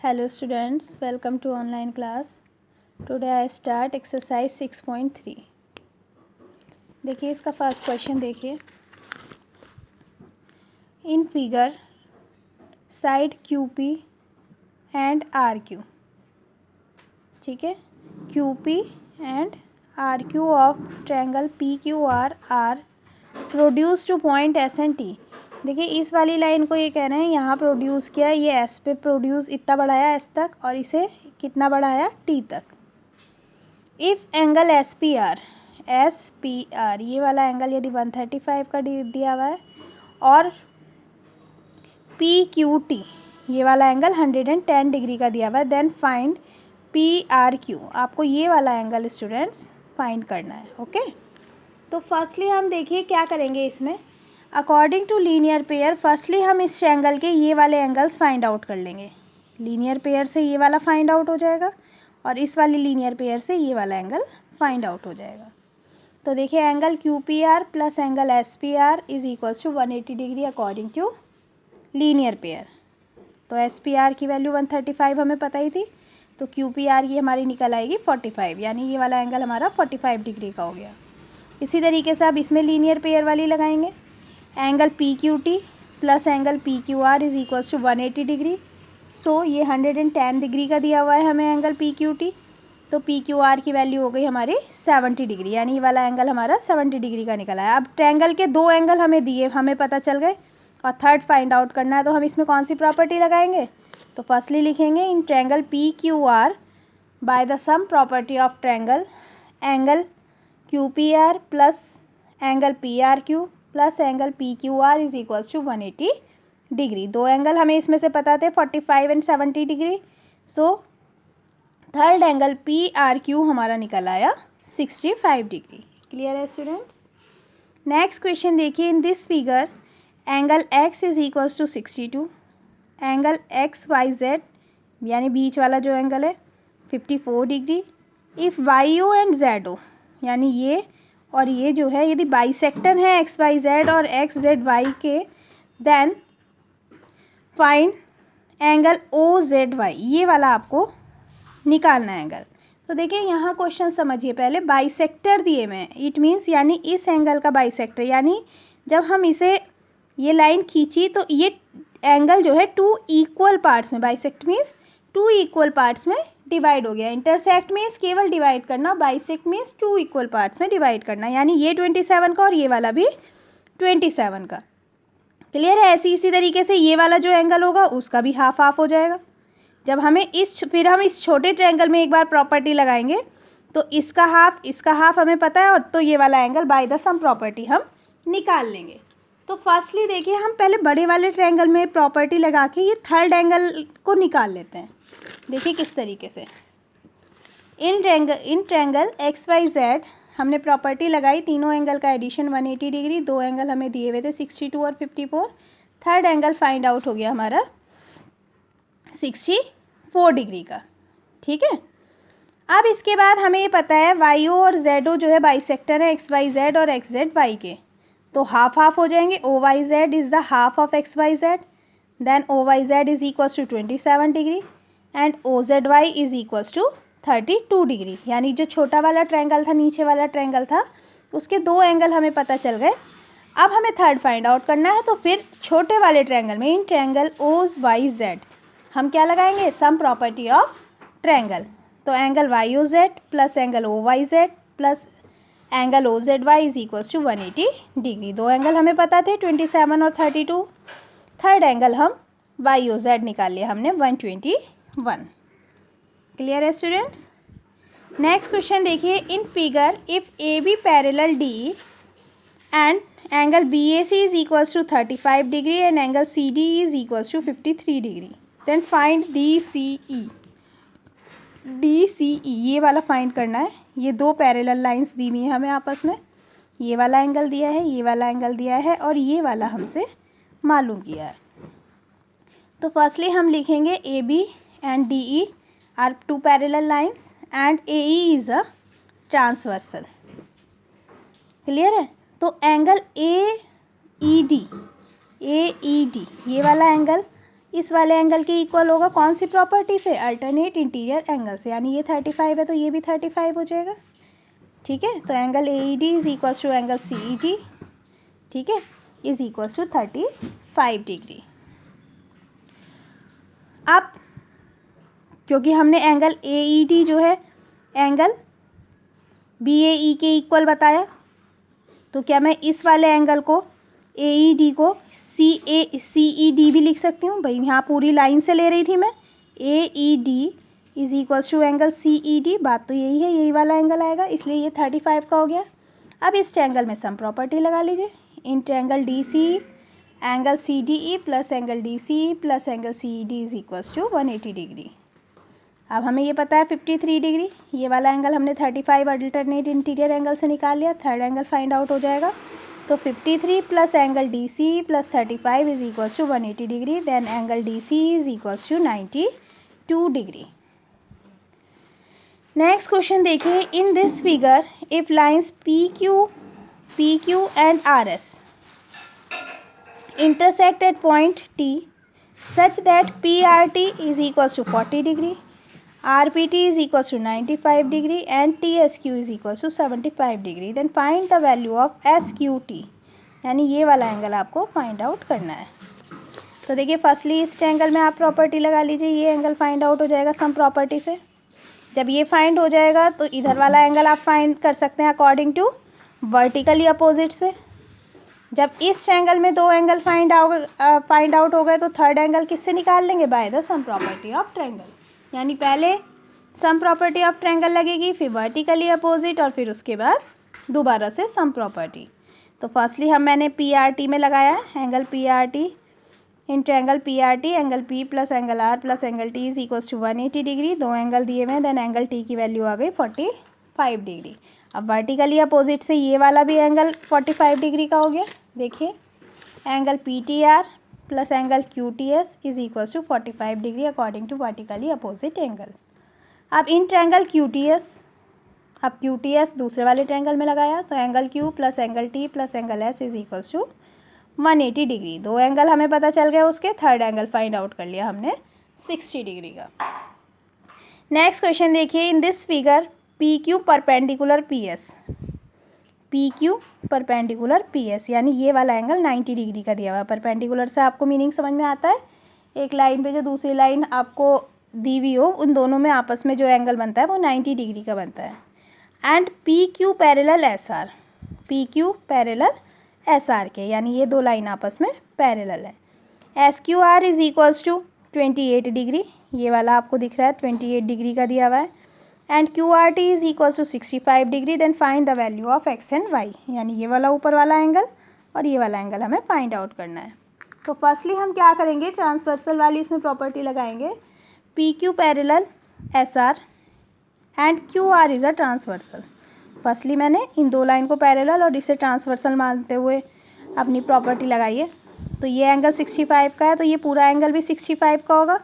Hello students, welcome to online class. Today I start exercise 6.3. देखिए इसका first question देखिए. In figure side QP and RQ. ठीक है, QP and RQ of triangle PQR are produce to point S and T. देखिए इस वाली line को ये कह रहे हैं यहाँ प्रोड्यूस किया, ये एस पे प्रोड्यूस इतना बढ़ाया एस तक और इसे कितना बढ़ाया टी तक. If angle S P are ये वाला एंगल यदि 135 का दिया हुआ है और पी क्यू टी ये वाला एंगल 110 डिग्री का दिया हुआ है, then find P R Q. आपको ये वाला एंगल स्टूडेंट्स फाइंड करना है. ओके, तो फर्स्टली हम देखिए क्या करेंगे इसमें. According to linear pair firstly हम इस ट्रायंगल के ये वाले एंगल्स फाइंड आउट कर लेंगे. लीनियर पेयर से ये वाला फाइंड आउट हो जाएगा और इस वाली लीनियर पेयर से ये वाला एंगल फाइंड आउट हो जाएगा. तो देखिए angle Q P R plus angle S P R is equals to 180 degree according to linear pair. तो एस पी आर की वैल्यू 135 हमें पता ही थी, तो क्यू पी आर की हमारी निकल आएगी 45, यानी ये वाला एंगल हमारा 45 डिग्री का हो गया. इसी तरीके से अब इसमें लीनियर पेयर वाली लगाएंगे. Angle P Q T plus angle P Q R is equals to 180 degree. So ये 110 डिग्री का दिया हुआ है हमें एंगल पी क्यू टी, तो पी क्यू आर की वैल्यू हो गई हमारी 70 डिग्री, यानी ये वाला एंगल हमारा 70 डिग्री का निकला है. अब ट्रायंगल के दो एंगल हमें दिए, हमें पता चल गए और थर्ड फाइंड आउट करना है, तो हम इसमें कौन सी प्रॉपर्टी लगाएंगे. तो फर्स्टली लिखेंगे in triangle P Q R by the sum property of triangle angle Q P R plus angle P R Q plus angle P Q R is equals to 180 degree. दो angle हमें इसमें से पता थे 45 and 70 degree. So third angle P R Q हमारा निकल आया 65 degree. Clear है स्टूडेंट्स. नेक्स्ट क्वेश्चन देखिए. In this figure angle X is equals to 62, angle X Y Z यानी बीच वाला जो एंगल है 54 degree. If Y O and Z O यानी ये और ये जो है यदि बाइसेक्टर हैं एक्स वाई जेड और एक्स जेड वाई के, then find angle O Z Y. ये वाला आपको निकालना है एंगल. तो देखिए यहाँ क्वेश्चन समझिए पहले. बाइसेक्टर दिए में इट मीन्स यानी इस एंगल का बाइसेक्टर, यानी जब हम इसे ये लाइन खींची तो ये एंगल जो है टू इक्वल पार्ट्स में, bisect means two equal parts में डिवाइड हो गया. इंटरसेक्ट मीन्स केवल डिवाइड करना, bisect means two equal parts में डिवाइड करना, यानी ये 27 का और ये वाला भी 27 का. क्लियर है. इसी तरीके से ये वाला जो एंगल होगा उसका भी हाफ हाफ हो जाएगा. जब हमें फिर हम इस छोटे ट्रायंगल में एक बार प्रॉपर्टी लगाएंगे तो इसका हाफ हमें पता है, और तो ये वाला angle by the sum property हम निकाल लेंगे. तो फर्स्टली देखिए हम पहले बड़े वाले ट्रायंगल में प्रॉपर्टी लगा के ये थर्ड एंगल को निकाल लेते हैं. देखिए किस तरीके से. In triangle X Y Z हमने प्रॉपर्टी लगाई, तीनों एंगल का एडिशन 180 डिग्री. दो एंगल हमें दिए हुए थे 62 और 54. थर्ड एंगल फाइंड आउट हो गया हमारा 64 डिग्री का. ठीक है. अब इसके बाद हमें ये पता है वाई ओ और जेड ओ जो है बाइसेक्टर है एक्स वाई जेड और एक्स जेड वाई के, तो हाफ हाफ हो जाएंगे. O Y Z is the half of X Y Z, then O Y Z is equals to 27 degree and O Z Y is equals to 32 degree. यानी जो छोटा वाला triangle था, नीचे वाला ट्रायंगल था, उसके दो एंगल हमें पता चल गए. अब हमें थर्ड फाइंड आउट करना है, तो फिर छोटे वाले ट्रायंगल में in triangle O Y Z हम क्या लगाएंगे, सम प्रॉपर्टी ऑफ ट्रायंगल. तो angle Y O Z plus angle O Y Z plus angle O Z Y is equals to 180 degree. दो एंगल हमें पता थे 27 और 32. थर्ड एंगल हम वाई ओ जेड निकाल लिया हमने 121. क्लियर है स्टूडेंट्स. नेक्स्ट क्वेश्चन देखिए. In figure if A B parallel D and angle B A C is equals to 35 degree and angle C D is equals to 53 degree, then find D C E. ये वाला find करना है. ये दो parallel lines दी हुई हैं हमें आपस में. ये वाला एंगल दिया है, ये वाला एंगल दिया है और ये वाला हमसे मालूम किया है. तो फर्स्टली हम लिखेंगे A B and D E are two parallel lines and A E is a transversal. Clear है. तो एंगल ए ई डी ये वाला एंगल इस वाले एंगल के इक्वल होगा कौन सी प्रॉपर्टी से, अल्टरनेट इंटीरियर एंगल से, यानी ये 35 है तो ये भी 35 हो जाएगा। ठीक है, तो angle AED is equal to angle CED, ठीक है, इज इक्वल टू 35 डिग्री। अब क्योंकि हमने एंगल AED जो है एंगल BAE के इक्वल बताया, तो क्या मैं इस वाले एंगल को AED को CED भी लिख सकती हूँ। भाई यहाँ पूरी लाइन से ले रही थी मैं, AED is equal to angle CED, बात तो यही है, यही वाला एंगल आएगा, इसलिए ये 35 का हो गया। अब इस ट्रायंगल में सम प्रॉपर्टी लगा लीजिए। In triangle DCE angle CDE plus angle DCE plus angle CED is equal to 180 degree. अब हमें ये पता है 53 डिग्री, ये वाला एंगल हमने 35 अल्टरनेट इंटीरियर एंगल से निकाल लिया, थर्ड एंगल फाइंड आउट हो जाएगा। तो 53 plus angle DCE plus 35 is equal to 180 degree, then angle DCE is equal to 92 degree. Next question देखिए, in this figure if lines PQ and RS intersect at point T such that PRT is equals to 40 degree, RPT is equals to 95 degree and TSQ is equals to 75 degree, then find the value of SQT, यानी ये वाला angle आपको find out करना है। तो देखिए firstly इस triangle में आप प्रॉपर्टी लगा लीजिए, ये एंगल फाइंड आउट हो जाएगा सम प्रॉपर्टी से। जब ये फाइंड हो जाएगा तो इधर वाला एंगल आप फाइंड कर सकते हैं अकॉर्डिंग टू वर्टिकली अपोजिट से। जब इस ट्रायंगल में दो एंगल फाइंड आउट हो गए तो थर्ड एंगल किससे निकाल लेंगे, bye the sum property of triangle, यानी पहले सम प्रॉपर्टी ऑफ ट्रायंगल लगेगी, फिर वर्टिकली अपोजिट और फिर उसके बाद दोबारा से सम प्रॉपर्टी। तो फर्स्टली मैंने PRT में लगाया है angle PRT, in triangle PRT angle P plus angle R plus angle T is equal to 180 degree, दो एंगल दिए हुए हैं, देन एंगल T की वैल्यू आ गई 45 डिग्री। अब वर्टिकली अपोजिट से ये वाला भी एंगल 45 डिग्री का हो गया। देखिए angle PTR plus angle QTS is equal to 45 degree according to vertically opposite angle. अब इन ट्रायंगल QTS, अब QTS दूसरे वाले ट्रायंगल में लगाया तो angle Q plus angle T plus angle S is equal to 180 degree, दो angle हमें पता चल गया, उसके थर्ड एंगल फाइंड आउट कर लिया हमने 60 डिग्री का। नेक्स्ट क्वेश्चन देखिए, in this figure PQ perpendicular PS, PQ perpendicular PS, यानी ये वाला एंगल 90 डिग्री का दिया हुआ है। परपेंडिकुलर से आपको मीनिंग समझ में आता है, एक लाइन पे जो दूसरी लाइन आपको दी हुई हो, उन दोनों में आपस में जो एंगल बनता है वो 90 डिग्री का बनता है। And PQ parallel SR, PQ parallel SR के, यानी ये दो लाइन आपस में पैरेलल है। SQR is equals to 28 degree, ये वाला आपको दिख रहा है 28 डिग्री का दिया हुआ है। And QRT is equals to 65 degree, then find the value of X and Y, यानी ये वाला ऊपर वाला एंगल और ये वाला एंगल हमें फाइंड आउट करना है। तो फर्स्टली हम क्या करेंगे, ट्रांसवर्सल वाली इसमें प्रॉपर्टी लगाएंगे, PQ parallel SR and QR is a transversal. Firstly मैंने इन दो लाइन को पैरेलल और इसे ट्रांसवर्सल मानते हुए अपनी प्रॉपर्टी लगाई है। तो ये एंगल 65 का है तो ये पूरा एंगल भी 65 का होगा,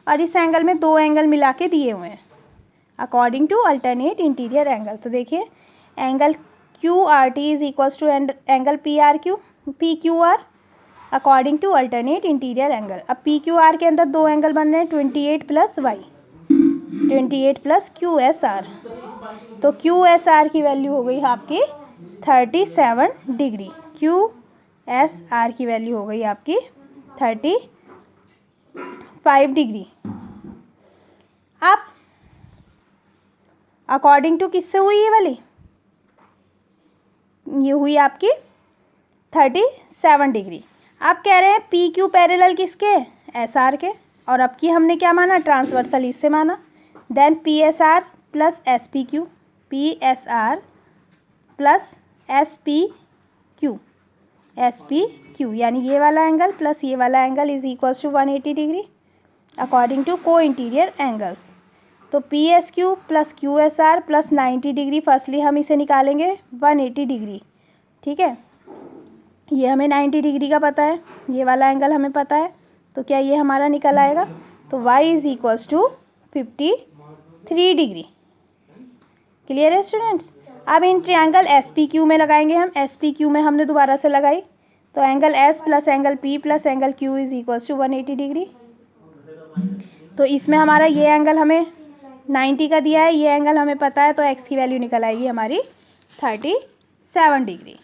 और इस एंगल में दो एंगल मिला के दिए हुए हैं according to alternate interior angle. तो देखिए angle QRT is equals to angle PQR according to alternate interior angle. अब PQR के अंदर दो एंगल बन रहे हैं 28 प्लस Y, 28 प्लस QSR, तो QSR की वैल्यू हो गई आपकी 37 डिग्री, QSR की वैल्यू हो गई आपकी 35 डिग्री। अब अकॉर्डिंग टू किससे हुई ये वाली, ये हुई आपकी 37 डिग्री। अब कह रहे हैं PQ पैरेलल किसके, SR के, और अब की हमने क्या माना, ट्रांसवर्सल इससे माना। Then PSR plus SPQ, PSR plus SPQ, यानी ये वाला एंगल प्लस ये वाला angle is equals to 180 degree according to co interior angles. तो PSQ plus QSR plus 90 degree, firstly हम इसे निकालेंगे 180 डिग्री, ठीक है, ये हमें 90 डिग्री का पता है, ये वाला एंगल हमें पता है, तो क्या ये हमारा निकल आएगा। तो Y is equals to 53 degree. Clear है स्टूडेंट्स। अब इन ट्रायंगल SPQ में लगाएंगे हम, SPQ में हमने दोबारा से लगाई, तो angle S plus angle P plus angle Q is equals to 180 degree. तो इसमें हमारा ये एंगल हमें 90 का दिया है, ये एंगल हमें पता है, तो एक्स की वैल्यू निकल आएगी हमारी 37 डिग्री।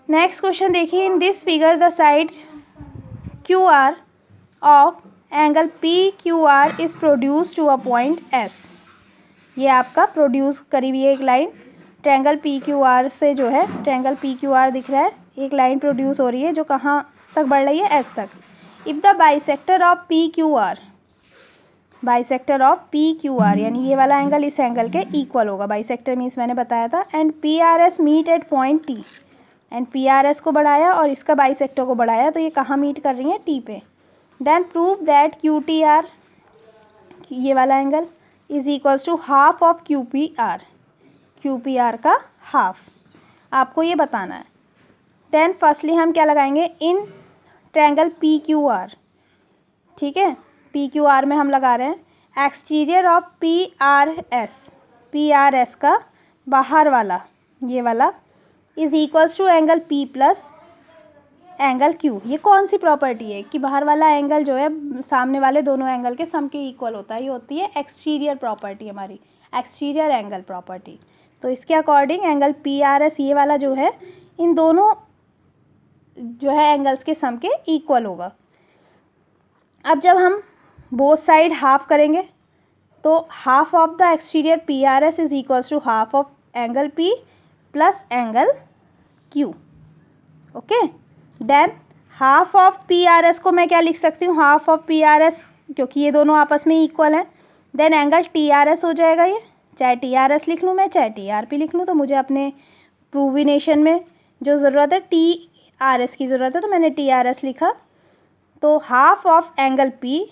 नेक्स्ट क्वेश्चन देखिए, in this figure the side Q R of angle P Q R is produce to a point S. ये आपका प्रोड्यूस करी हुई है एक line triangle P Q R से, जो है ट्रायंगल पी क्यू आर दिख रहा है, एक लाइन प्रोड्यूस हो रही है जो कहाँ तक बढ़ रही है, एस तक। If the bisector of P Q are, bisector of P Q are यानी ये वाला एंगल इस एंगल के इक्वल होगा, बाइसेक्टर मीन्स मैंने बताया था, and P R S meet at point T, and P R S को बढ़ाया और इसका बाइसेक्टर को बढ़ाया, तो ये कहाँ मीट कर रही हैं, टी पे। Then prove that Q T R, ये वाला angle, is equals to half of Q P R, Q P R का हाफ, आपको ये बताना है। देन फर्स्टली हम क्या लगाएंगे, in triangle P Q R, ठीक है, पी क्यू आर में हम लगा रहे हैं exterior of P R S का बाहर वाला, ये वाला, is equals to angle P plus angle Q. ये कौन सी प्रॉपर्टी है कि बाहर वाला एंगल जो है सामने वाले दोनों एंगल के सम के इक्वल होता है, ये होती है एक्सटीरियर प्रॉपर्टी हमारी, एक्सटीरियर एंगल प्रॉपर्टी। तो इसके according angle P R S ये वाला जो है इन दोनों जो है एंगल्स के सम के इक्वल होगा। अब जब हम बोथ साइड हाफ करेंगे तो half of the exterior P R S is equals to half of angle P plus angle Q. Okay, then half of P R S को मैं क्या लिख सकती हूँ, half of P R S, क्योंकि ये दोनों आपस में इक्वल हैं। Then angle T R S हो जाएगा, ये चाहे टी आर एस लिख लूँ मैं, चाहे टी आर पी लिख लूँ, तो मुझे अपने प्रूविनेशन में जो ज़रूरत है टी आर एस की ज़रूरत है, तो मैंने टी आर एस लिखा। तो half of angle P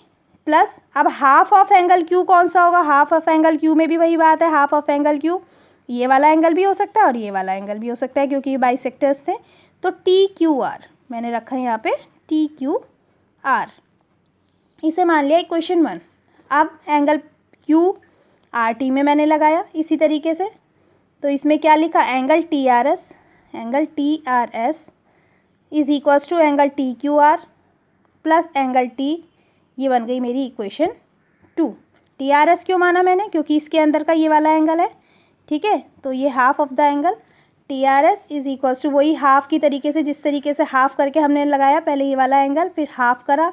plus, अब हाफ ऑफ एंगल क्यू कौन सा होगा, हाफ ऑफ एंगल क्यू में भी वही बात है, हाफ ऑफ एंगल क्यू ये वाला एंगल भी हो सकता है और ये वाला एंगल भी हो सकता है, क्योंकि ये बाइसेक्टर्स थे। तो टी क्यू आर मैंने रखा है यहाँ पे, टी क्यू आर, इसे मान लिया इक्वेशन 1। अब एंगल क्यू आर टी में मैंने लगाया इसी तरीके से, तो इसमें क्या लिखा, angle T R S is equals to angle T Q R plus angle T, ये बन गई मेरी इक्वेशन 2। टी आर एस क्यों माना मैंने, क्योंकि इसके अंदर का ये वाला एंगल है, ठीक है, तो ये half of the angle T R S is equals to वही हाफ की तरीके से, जिस तरीके से हाफ करके हमने लगाया पहले ये वाला एंगल, फिर हाफ करा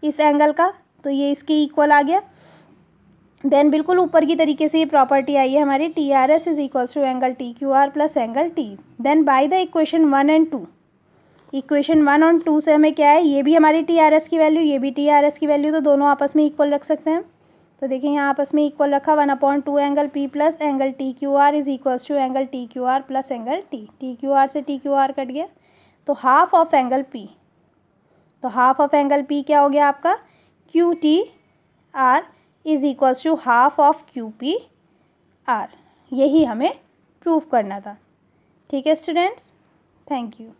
इस एंगल का, तो ये इसके इक्वल आ गया। देन बिल्कुल ऊपर की तरीके से ये प्रॉपर्टी आई है हमारी, T R S is equals to angle T Q R plus angle T. Then by the equation 1 and 2, equation 1 और 2 से हमें क्या है, ये भी हमारी टी आर एस की वैल्यू, ये भी टी आर एस की वैल्यू, तो दोनों आपस में इक्वल रख सकते हैं। तो देखिए यहाँ आपस में इक्वल रखा, 1/2 angle P plus angle T Q R is equals to angle T Q R plus angle T, T Q R से टी क्यू आर कट गया, तो हाफ ऑफ एंगल पी, तो हाफ ऑफ एंगल पी क्या हो गया आपका, Q T R is equals to half of Q P R. यही हमें प्रूव करना था। ठीक है स्टूडेंट्स, थैंक यू।